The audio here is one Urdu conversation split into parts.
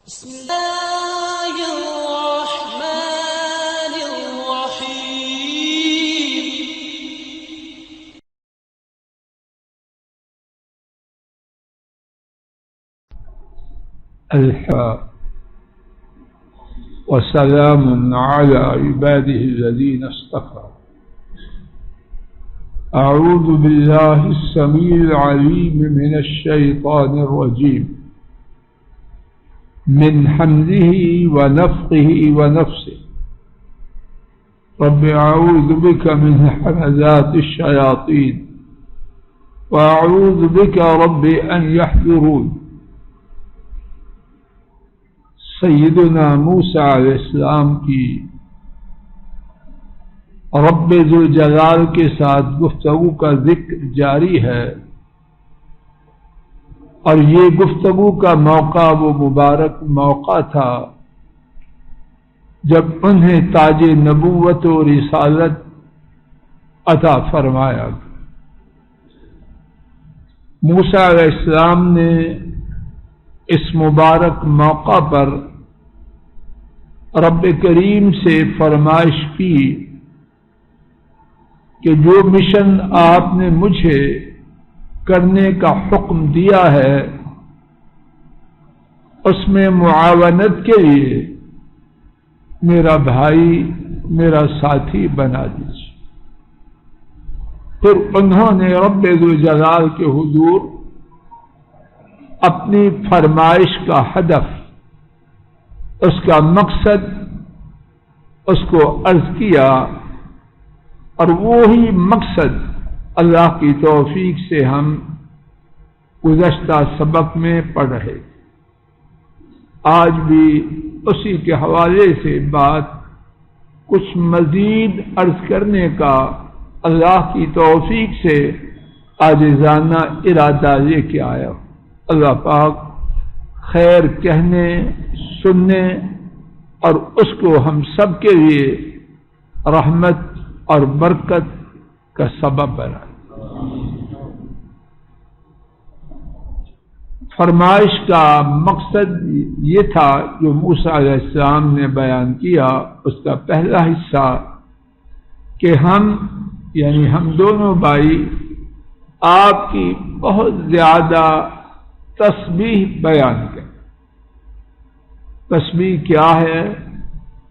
بسم الله الرحمن الرحيم. الحمد وسلام على عباده الذين اصطفى. أعوذ بالله السميع العليم من الشيطان الرجيم من حمده ونفخه ونفسه. رب أعوذ بك من همزات الشياطين وأعوذ بك رب أن يحضرون. سیدنا موسیٰ علیہ السلام کی رب ذوالجلال کے ساتھ گفتگو کا ذکر جاری ہے، اور یہ گفتگو کا موقع وہ مبارک موقع تھا جب انہیں تاج نبوت و رسالت عطا فرمایا گیا۔ موسیٰ علیہ السلام نے اس مبارک موقع پر رب کریم سے فرمائش کی کہ جو مشن آپ نے مجھے کرنے کا حکم دیا ہے اس میں معاونت کے لیے میرا بھائی، میرا ساتھی بنا دیجیے۔ پھر انہوں نے رب ذوالجلال کے حضور اپنی فرمائش کا ہدف، اس کا مقصد اس کو عرض کیا، اور وہی مقصد اللہ کی توفیق سے ہم گزشتہ سبق میں پڑھ رہے تھے۔ آج بھی اسی کے حوالے سے بات کچھ مزید عرض کرنے کا اللہ کی توفیق سے عاجزانہ ارادہ لے کے آیا ہوں۔ اللہ پاک خیر کہنے، سننے اور اس کو ہم سب کے لیے رحمت اور برکت کا سبب بنائے۔ فرمائش کا مقصد یہ تھا جو موسیٰ علیہ السلام نے بیان کیا، اس کا پہلا حصہ کہ ہم یعنی ہم دونوں بھائی آپ کی بہت زیادہ تسبیح بیان کریں۔ تسبیح کیا ہے،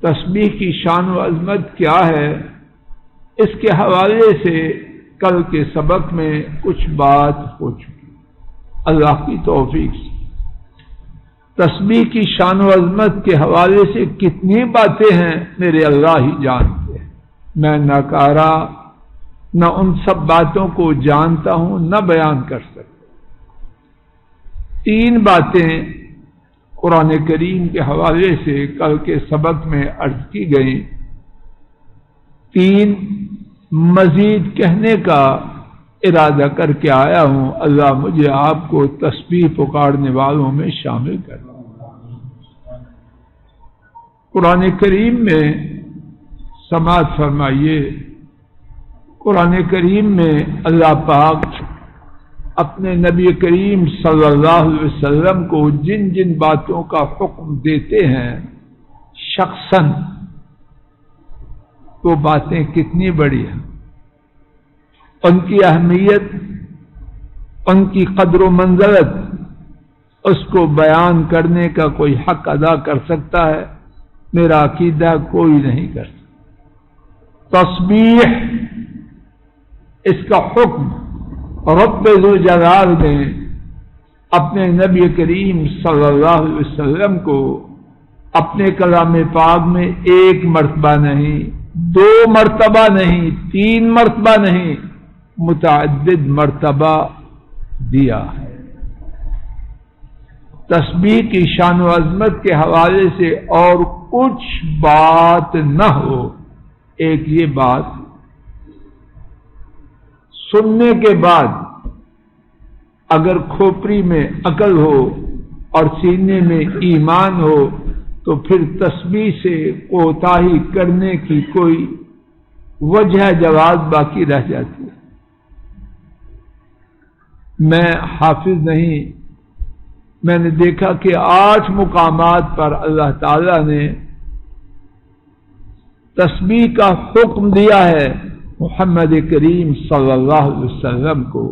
تسبیح کی شان و عظمت کیا ہے، اس کے حوالے سے کل کے سبق میں کچھ بات ہو چکی۔ اللہ کی توفیق سے تسبیح کی شان و عظمت کے حوالے سے کتنی باتیں ہیں میرے اللہ ہی جانتے ہیں۔ میں نہ کارا نہ ان سب باتوں کو جانتا ہوں نہ بیان کر سکتا۔ تین باتیں قرآن کریم کے حوالے سے کل کے سبق میں عرض کی گئیں، تین مزید کہنے کا ارادہ کر کے آیا ہوں۔ اللہ مجھے آپ کو تسبیح پکارنے والوں میں شامل کر۔ قرآن کریم میں سماعت فرمائیے، قرآن کریم میں اللہ پاک اپنے نبی کریم صلی اللہ علیہ وسلم کو جن جن باتوں کا حکم دیتے ہیں شخصاً، وہ باتیں کتنی بڑی ہیں، ان کی اہمیت، ان کی قدر و منزلت، اس کو بیان کرنے کا کوئی حق ادا کر سکتا ہے؟ میرا عقیدہ کوئی نہیں کر سکتا۔ تسبیح اس کا حکم رب ذوالجلال نے اپنے نبی کریم صلی اللہ علیہ وسلم کو اپنے کلام پاک میں ایک مرتبہ نہیں، دو مرتبہ نہیں، تین مرتبہ نہیں، متعدد مرتبہ دیا ہے۔ تسبیح کی شان و عظمت کے حوالے سے اور کچھ بات نہ ہو، ایک یہ بات سننے کے بعد اگر کھوپڑی میں عقل ہو اور سینے میں ایمان ہو تو پھر تسبیح سے کوتاہی کرنے کی کوئی وجہ جواز باقی رہ جاتی ہے۔ میں حافظ نہیں، میں نے دیکھا کہ 8 مقامات پر اللہ تعالی نے تسبیح کا حکم دیا ہے محمد کریم صلی اللہ علیہ وسلم کو.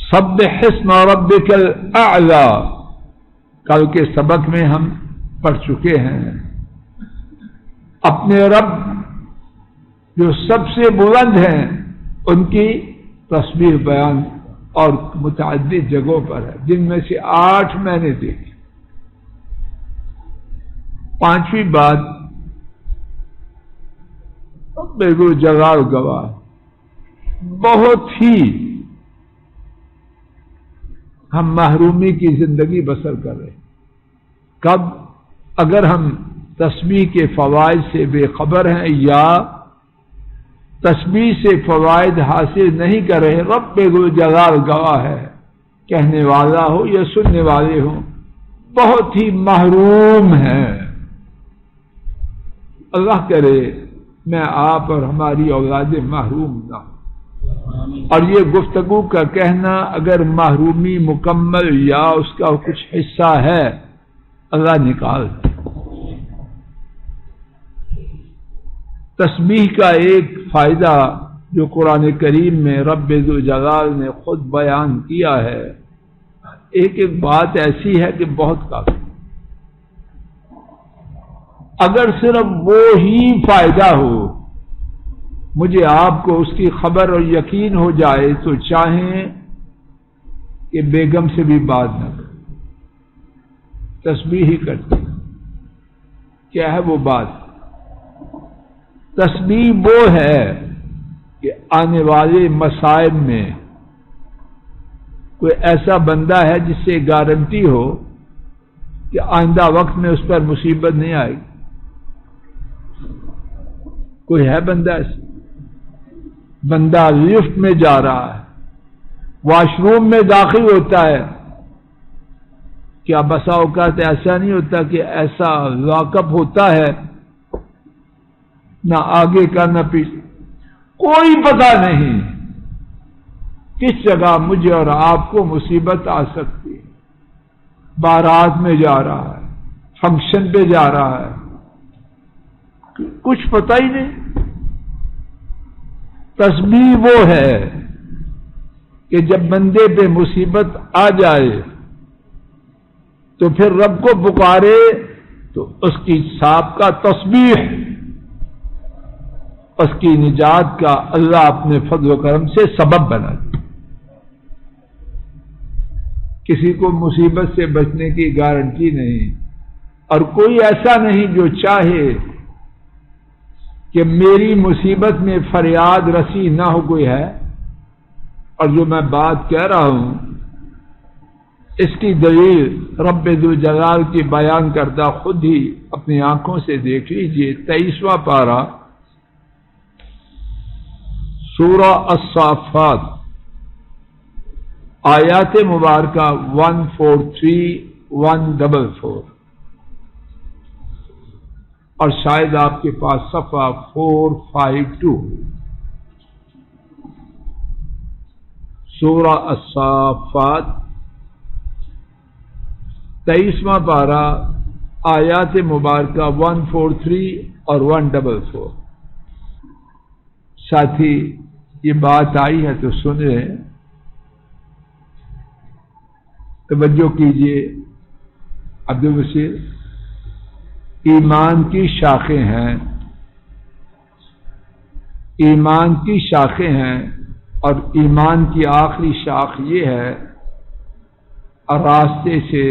سبح اسم ربک الاعلی کل کے سبق میں ہم پڑھ چکے ہیں. اپنے رب جو سب سے بلند ہیں ان کی تسبیح بیان اور متعدد جگہوں پر ہے، جن میں سے 8 میں نے دیکھی. 5ویں بات بالکل جلال گواہ بہت ہی ہم محرومی کی زندگی بسر کر رہے ہیں. کب؟ اگر ہم تسبیح کے فوائد سے بے خبر ہیں یا تسبیح سے فوائد حاصل نہیں کر رہے. رب جلال گواہ ہے، کہنے والا ہو یا سننے والے ہوں بہت ہی محروم ہیں. اللہ کرے میں آپ اور ہماری اولاد محروم نہ ہوں. اور یہ گفتگو کا کہنا اگر محرومی مکمل یا اس کا کچھ حصہ ہے اللہ نکال. تسبیح کا ایک فائدہ جو قرآن کریم میں رب ذوالجلال نے خود بیان کیا ہے، ایک ایک بات ایسی ہے کہ بہت کافی. اگر صرف وہ ہی فائدہ ہو، مجھے آپ کو اس کی خبر اور یقین ہو جائے تو چاہیں کہ بیگم سے بھی بات نہ کریں، تسبیح ہی کرتے. کیا ہے وہ بات؟ تسبیح وہ ہے کہ آنے والے مصائب میں کوئی ایسا بندہ ہے جس سے گارنٹی ہو کہ آئندہ وقت میں اس پر مصیبت نہیں آئے گی. کوئی ہے بندہ ایسا؟ بندہ لفٹ میں جا رہا ہے، واش روم میں داخل ہوتا ہے، کیا بسا اوقات ایسا نہیں ہوتا کہ ایسا لاک اپ ہوتا ہے نہ آگے کا نہ پیچھے، کوئی پتہ نہیں کس جگہ مجھے اور آپ کو مصیبت آ سکتی ہے. بارات میں جا رہا ہے، فنکشن پہ جا رہا ہے، کچھ پتہ ہی نہیں. تسبیح وہ ہے کہ جب بندے پہ مصیبت آ جائے تو پھر رب کو پکارے تو اس کی سابقہ تسبیح، اس کی نجات کا اللہ اپنے فضل و کرم سے سبب بنا دے. کسی کو مصیبت سے بچنے کی گارنٹی نہیں، اور کوئی ایسا نہیں جو چاہے کہ میری مصیبت میں فریاد رسی نہ ہو. کوئی ہے؟ اور جو میں بات کہہ رہا ہوں اس کی دلیل رب ذوالجلال کی بیان کردہ خود ہی اپنی آنکھوں سے دیکھ لیجئے. 23واں پارہ سورہ الصافات آیات مبارکہ 143 144، اور شاید آپ کے پاس صفحہ 452. سورہ الصافات 23واں پارہ آیات مبارکہ 143 اور 144. ساتھی یہ بات آئی ہے تو سن رہے ہیں، توجہ کیجئے. عبدالبصیر، ایمان کی شاخیں ہیں، ایمان کی شاخیں ہیں، اور ایمان کی آخری شاخ یہ ہے راستے سے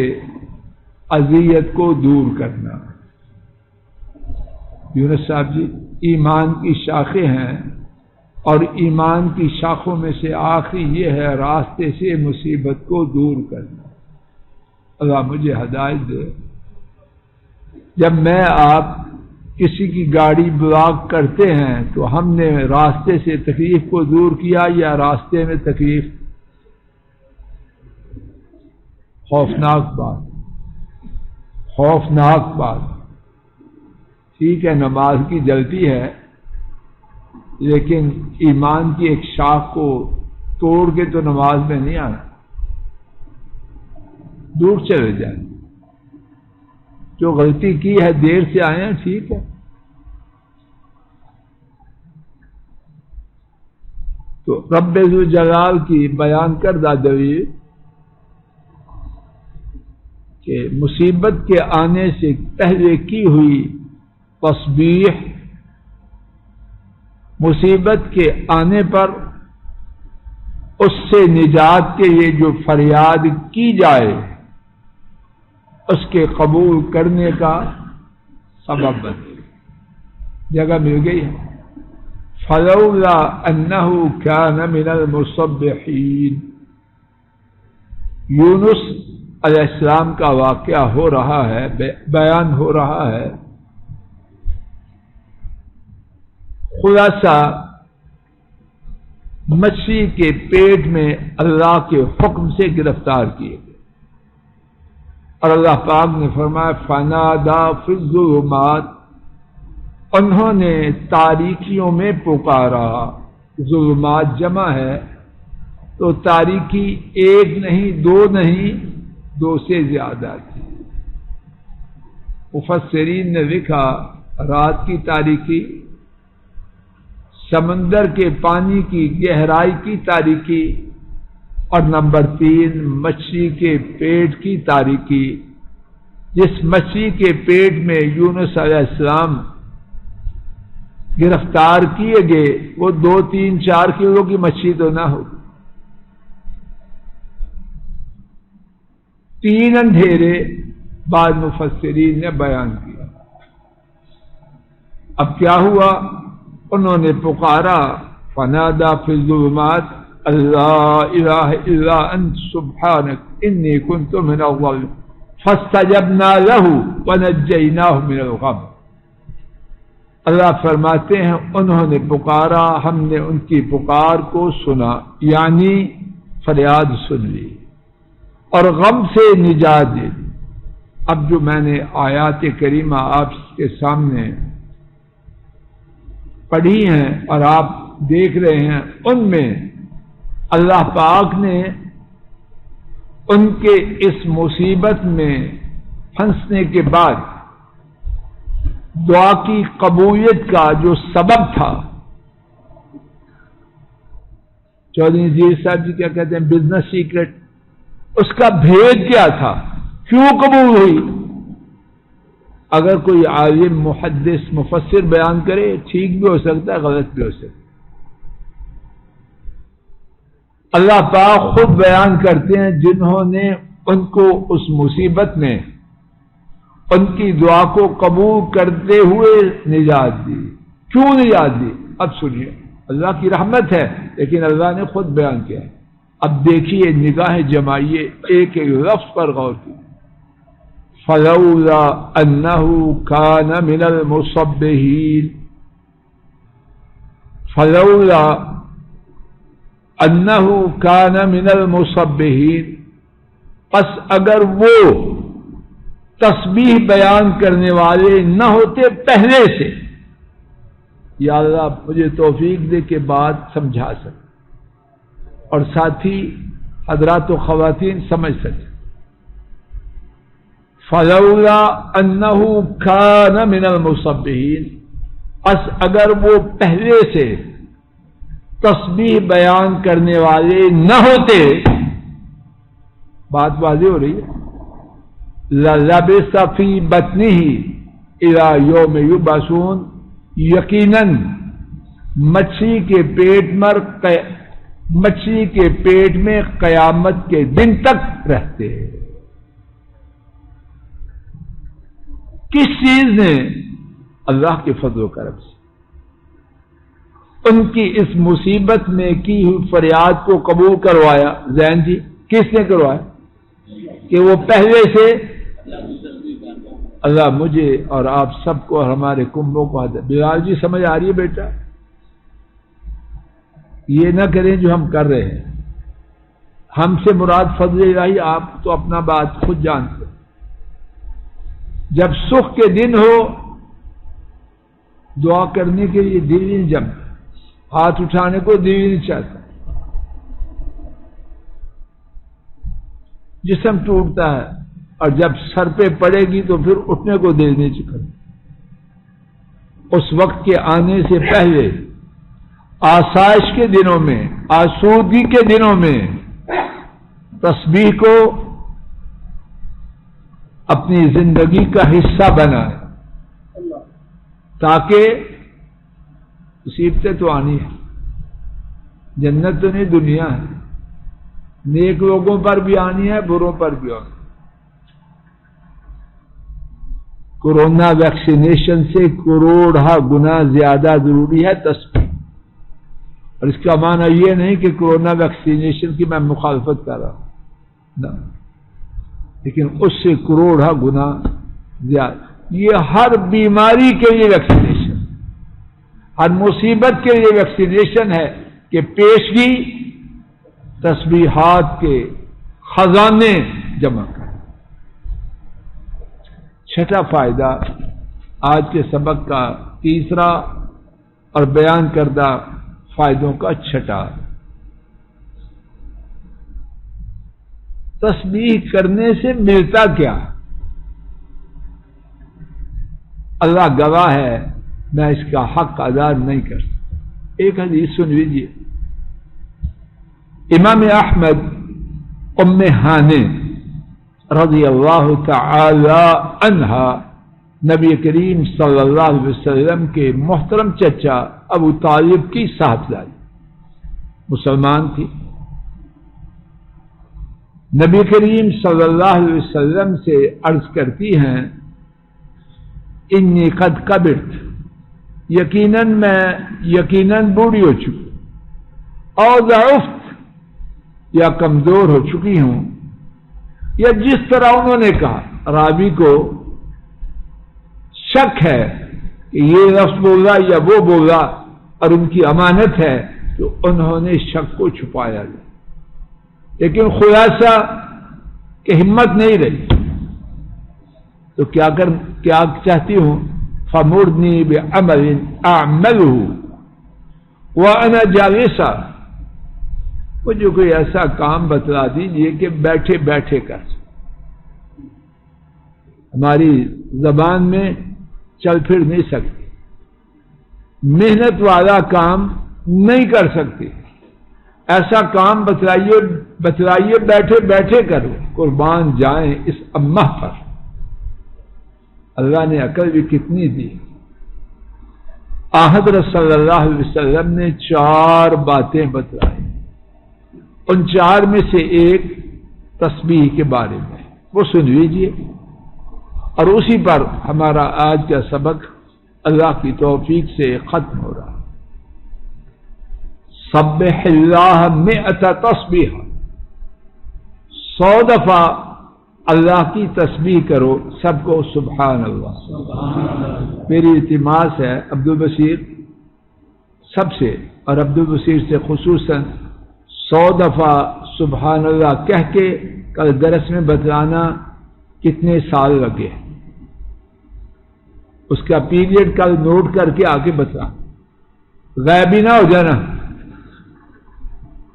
اذیت کو دور کرنا. یونس صاحب جی، ایمان کی شاخیں ہیں اور ایمان کی شاخوں میں سے آخری یہ ہے راستے سے مصیبت کو دور کرنا. اللہ مجھے ہدایت دے. جب میں آپ کسی کی گاڑی بلاک کرتے ہیں تو ہم نے راستے سے تکلیف کو دور کیا یا راستے میں تکلیف؟ خوفناک بات، خوفناک بات. ٹھیک ہے نماز کی جلتی ہے، لیکن ایمان کی ایک شاخ کو توڑ کے تو نماز میں نہیں آنا. دور چلے جائیں. جو غلطی کی ہے دیر سے آئے ہیں ٹھیک ہے. تو رب ذوالجلال کی بیان کردہ دلیل کہ مصیبت کے آنے سے پہلے کی ہوئی تسبیح مصیبت کے آنے پر اس سے نجات کے لیے جو فریاد کی جائے اس کے قبول کرنے کا سبب بنے. جگہ مل گئی ہے. فلولا انه كان من المسبحين. یونس علیہ السلام کا واقعہ ہو رہا ہے، بیان ہو رہا ہے. خلاصہ مچھلی کے پیٹ میں اللہ کے حکم سے گرفتار کیے گئے اور اللہ پاک نے فرمایا فنادا فی الظلمات. انہوں نے تاریکیوں میں پکارا. ظلمات جمع ہے تو تاریکی ایک نہیں دو نہیں دو سے زیادہ تھی. مفسرین نے لکھا رات کی تاریکی، سمندر کے پانی کی گہرائی کی تاریکی، اور نمبر 3 مچھلی کے پیٹ کی تاریکی. جس مچھلی کے پیٹ میں یونس علیہ السلام گرفتار کیے گئے وہ 2 3 4 کلو کی مچھلی تو نہ ہو. 3 اندھیرے بعد مفسرین نے بیان کیا. اب کیا ہوا؟ انہوں نے پکارا فنادا فی الظلمات اللہ الہ الا انت سبحانک انی کنت من الظالمین فاستجبنا له ونجیناہ من الغم. اللہ فرماتے ہیں انہوں نے پکارا، ہم نے ان کی پکار کو سنا، یعنی فریاد سن لی اور غم سے نجات دے دی. اب جو میں نے آیات کریمہ آپ کے سامنے پڑھی ہیں اور آپ دیکھ رہے ہیں، ان میں اللہ پاک نے ان کے اس مصیبت میں پھنسنے کے بعد دعا کی قبولیت کا جو سبب تھا، چودھری نذیر صاحب جی کیا کہتے ہیں بزنس سیکرٹ، اس کا بھید کیا تھا، کیوں قبول ہوئی؟ اگر کوئی عالم محدث مفسر بیان کرے ٹھیک بھی ہو سکتا ہے غلط بھی ہو سکتا ہے. اللہ پاک خود بیان کرتے ہیں جنہوں نے ان کو اس مصیبت میں ان کی دعا کو قبول کرتے ہوئے نجات دی. کیوں نجات دی؟ اب سنیے، اللہ کی رحمت ہے لیکن اللہ نے خود بیان کیا. اب دیکھیے، نگاہ جمائیے، ایک ایک لفظ پر غور کیجیے. فلولا انه كان من المسبحين. فلولا انه كان من المسبحين. پس اگر وہ تسبیح بیان کرنے والے نہ ہوتے پہلے سے. یا اللہ مجھے توفیق دے کے بات سمجھا سکے اور ساتھی حضرات و خواتین سمجھ سکے. فلولا انه كان من المسبحين. پس اگر وہ پہلے سے تسبیح بیان کرنے والے نہ ہوتے، بات واضح ہو رہی ہے، لَلَبِثَ فِي بَطْنِهِ إِلَى يَوْمِ يُبْعَثُونَ. یقیناً مچھلی کے پیٹ میں قیامت کے دن تک رہتے ہیں. کس چیز نے؟ اللہ کے فضل و کرم سے ان کی اس مصیبت میں کی ہوئی فریاد کو قبول کروایا. زین جی کس نے کروایا؟ کہ وہ پہلے سے اللہ مجھے اور آپ سب کو اور ہمارے کنبوں کو حاضر. بلال جی سمجھ آ رہی ہے بیٹا؟ یہ نہ کریں جو ہم کر رہے ہیں. ہم سے مراد فضل الہی، آپ تو اپنا بات خود جانتے. جب سکھ کے دن ہو دعا کرنے کے لیے دل نہیں جمتا، ہاتھ اٹھانے کو دل نہیں چاہتا. جسم ٹوٹتا ہے، اور جب سر پہ پڑے گی تو پھر اٹھنے کو دل نہیں چکا۔ اس وقت کے آنے سے پہلے آسائش کے دنوں میں، آسودگی کے دنوں میں تسبیح کو اپنی زندگی کا حصہ بنائے، تاکہ مصیبتیں تو آنی ہے، جنت تو نہیں دنیا ہے، نیک لوگوں پر بھی آنی ہے، بروں پر بھی آنی ہے۔ کورونا ویکسینیشن سے کروڑہ گنا زیادہ ضروری ہے تسبیح، اور اس کا معنی یہ نہیں کہ کورونا ویکسینیشن کی میں مخالفت کر رہا ہوں، نہ، لیکن اس سے کروڑہ گنا زیادہ۔ یہ ہر بیماری کے لیے ویکسینیشن، ہر مصیبت کے لیے ویکسینیشن ہے کہ پیشگی تسبیحات کے خزانے جمع کریں۔ چھٹا فائدہ آج کے سبق کا تیسرا اور بیان کردہ فائدوں کا چھٹا، تسبیح کرنے سے ملتا کیا؟ اللہ گواہ ہے میں اس کا حق ادا نہیں کر سکتا۔ ایک حدیث سن لیجیے، امام احمد ام ہانے رضی اللہ تعالی عنہا نبی کریم صلی اللہ علیہ وسلم کے محترم چچا ابو طالب کی صاحبزادی، مسلمان تھی۔ نبی کریم صلی اللہ علیہ وسلم سے عرض کرتی ہیں انی قد کبرت، یقیناً بوڑھی ہو چکی، اور ضعفت، یا کمزور ہو چکی ہوں، یا جس طرح انہوں نے کہا، راوی کو شک ہے کہ یہ لفظ بولا یا وہ بولا، اور ان کی امانت ہے تو انہوں نے شک کو چھپایا، لیکن خلاصہ کہ ہمت نہیں رہی تو کیا چاہتی ہوں، فمرنی بعمل اعملہ وانا جالسہ، مجھے کوئی ایسا کام بتلا دیجیے کہ بیٹھے بیٹھے کر، ہماری زبان میں چل پھر نہیں سکتی، محنت والا کام نہیں کر سکتی، ایسا کام بتلائیے بیٹھے بیٹھے کرو، قربان جائیں اس امہ پر۔ اللہ نے عقل بھی کتنی دی۔ حضرت صلی اللہ علیہ وسلم نے 4 باتیں بتلائی، ان 4 میں سے ایک تسبیح کے بارے میں، وہ سن لیجیے، اور اسی پر ہمارا آج کا سبق اللہ کی توفیق سے ختم ہو رہا۔ سبح اللہ 100 تسبیح، 100 دفعہ اللہ کی تسبیح کرو، سب کو سبحان اللہ۔ میری التماس ہے عبد البصیر سب سے، اور عبد البصیر سے خصوصاً 100 دفعہ سبحان اللہ کہہ کے کل درس میں بتلانا کتنے سال لگے، اس کا پیریڈ کل نوٹ کر کے آگے بتا، غائب ہی نہ ہو جانا،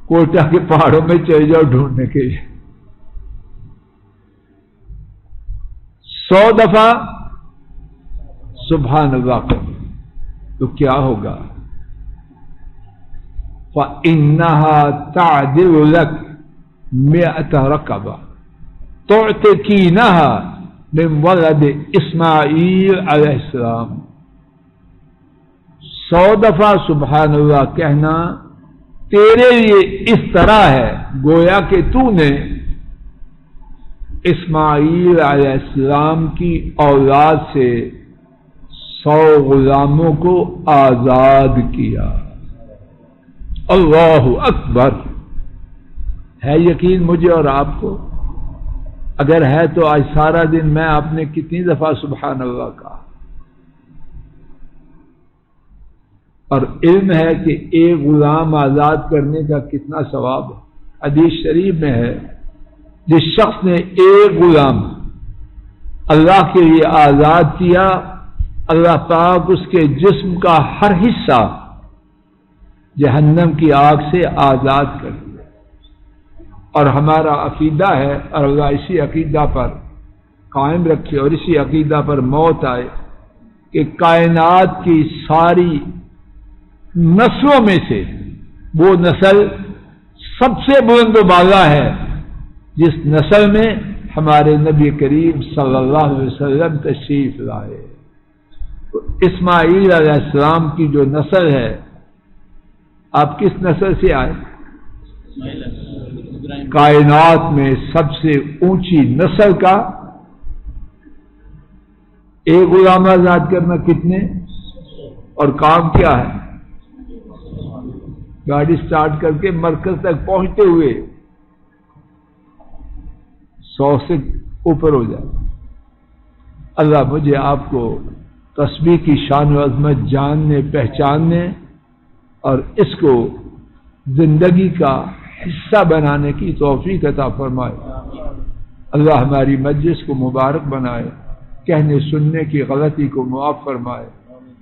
کوئٹہ کے پہاڑوں میں چلے جاؤ ڈھونڈنے کے لیے۔ 100 دفعہ سبحان اللہ کرو تو کیا ہوگا؟ فَإِنَّهَا تَعْدِلُ لَكَ 100 رَكَبَةً تُعْتِقِينَهَا من ولد اسماعیل علیہ السلام۔ 100 دفعہ سبحان اللہ کہنا تیرے لیے اس طرح ہے گویا کہ تو نے اسماعیل علیہ السلام کی اولاد سے 100 غلاموں کو آزاد کیا۔ اللہ اکبر! ہے یقین مجھے اور آپ کو؟ اگر ہے تو آج سارا دن میں آپ نے کتنی دفعہ سبحان اللہ کہا؟ اور علم ہے کہ ایک غلام آزاد کرنے کا کتنا ثواب ہے۔ حدیث شریف میں ہے جس شخص نے ایک غلام اللہ کے لیے آزاد کیا، اللہ پاک اس کے جسم کا ہر حصہ جہنم کی آگ سے آزاد کر دیا، اور ہمارا عقیدہ ہے، اور اللہ اسی عقیدہ پر قائم رکھے اور اسی عقیدہ پر موت آئے کہ کائنات کی ساری نسلوں میں سے وہ نسل سب سے بلند و بالا ہے جس نسل میں ہمارے نبی کریم صلی اللہ علیہ وسلم تشریف لائے۔ تو اسماعیل علیہ السلام کی جو نسل ہے، آپ کس نسل سے آئے؟ کائنات میں سب سے اونچی نسل کا ایک غلام آزاد کرنا کتنے، اور کام کیا ہے؟ گاڑی سٹارٹ کر کے مرکز تک پہنچتے ہوئے 100 سے اوپر ہو جائے۔ اللہ مجھے آپ کو تسبیح کی شان و عظمت جاننے، پہچاننے اور اس کو زندگی کا حصہ بنانے کی توفیق عطا فرمائے۔ اللہ ہماری مجلس کو مبارک بنائے، کہنے سننے کی غلطی کو معاف فرمائے،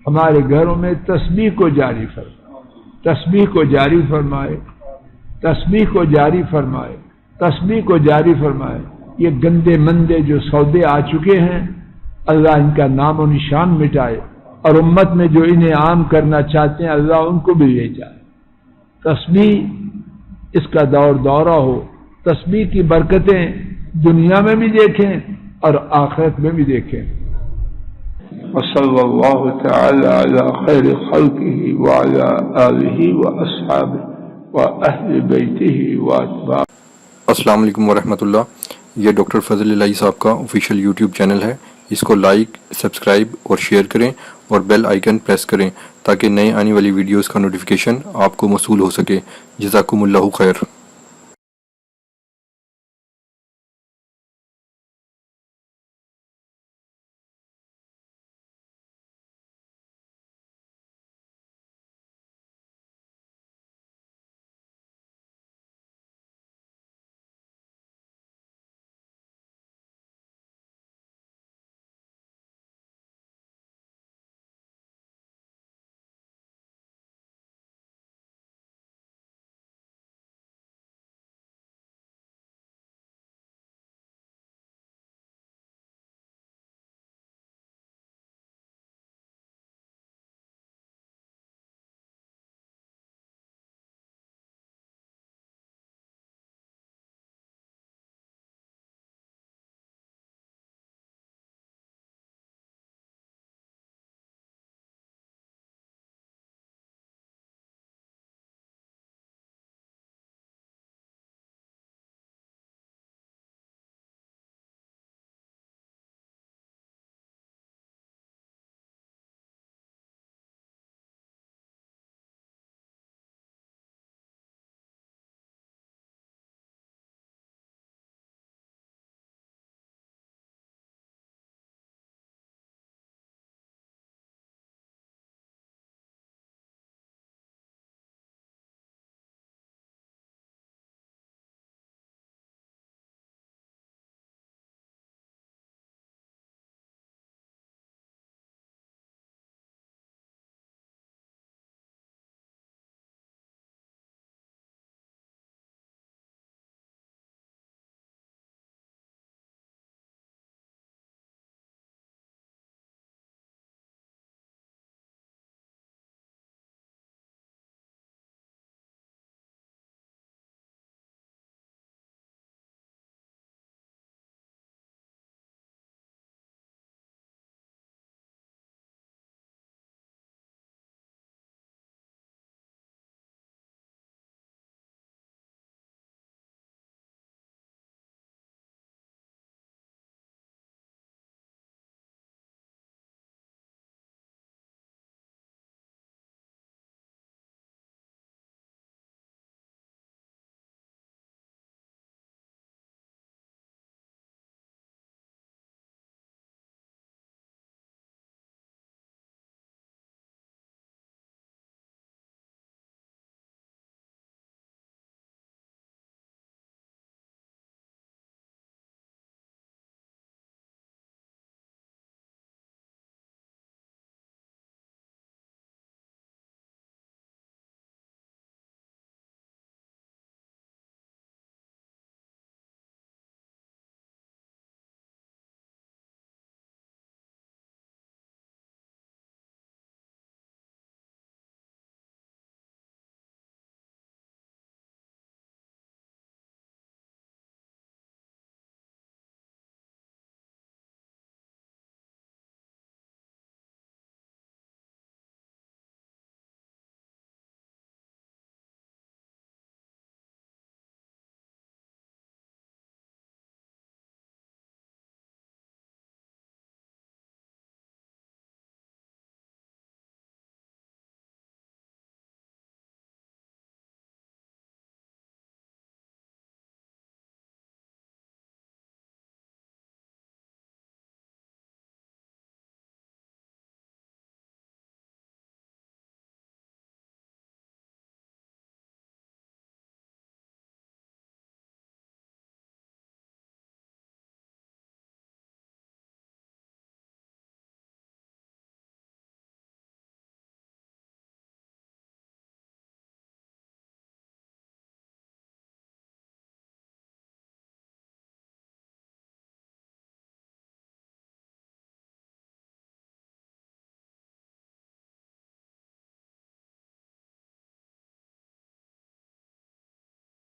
ہمارے گھروں میں تسبیح کو جاری فرمائے، تسبیح کو جاری فرمائے، تسبیح کو جاری فرمائے، تسبیح کو جاری فرمائے۔ یہ گندے مندے جو سودے آ چکے ہیں، اللہ ان کا نام و نشان مٹائے، اور امت میں جو انہیں عام کرنا چاہتے ہیں اللہ ان کو بھی لے جائے۔ تسبیح اس کا دورہ ہو، تسبیح کی برکتیں دنیا میں بھی دیکھیں اور آخرت میں بھی دیکھیں۔ وصلی اللہ تعالی علی خیر خلقہ وعلی آلہ واصحابہ واہل بیتہ واتباعہ۔ السلام علیکم ورحمۃ اللہ۔ یہ ڈاکٹر فضل الہی صاحب کا آفیشیل یوٹیوب چینل ہے، اس کو لائک، سبسکرائب اور شیئر کریں اور بیل آئیکن پریس کریں تاکہ نئے آنے والی ویڈیوز کا نوٹیفیکیشن آپ کو موصول ہو سکے۔ جزاکم اللہ خیر۔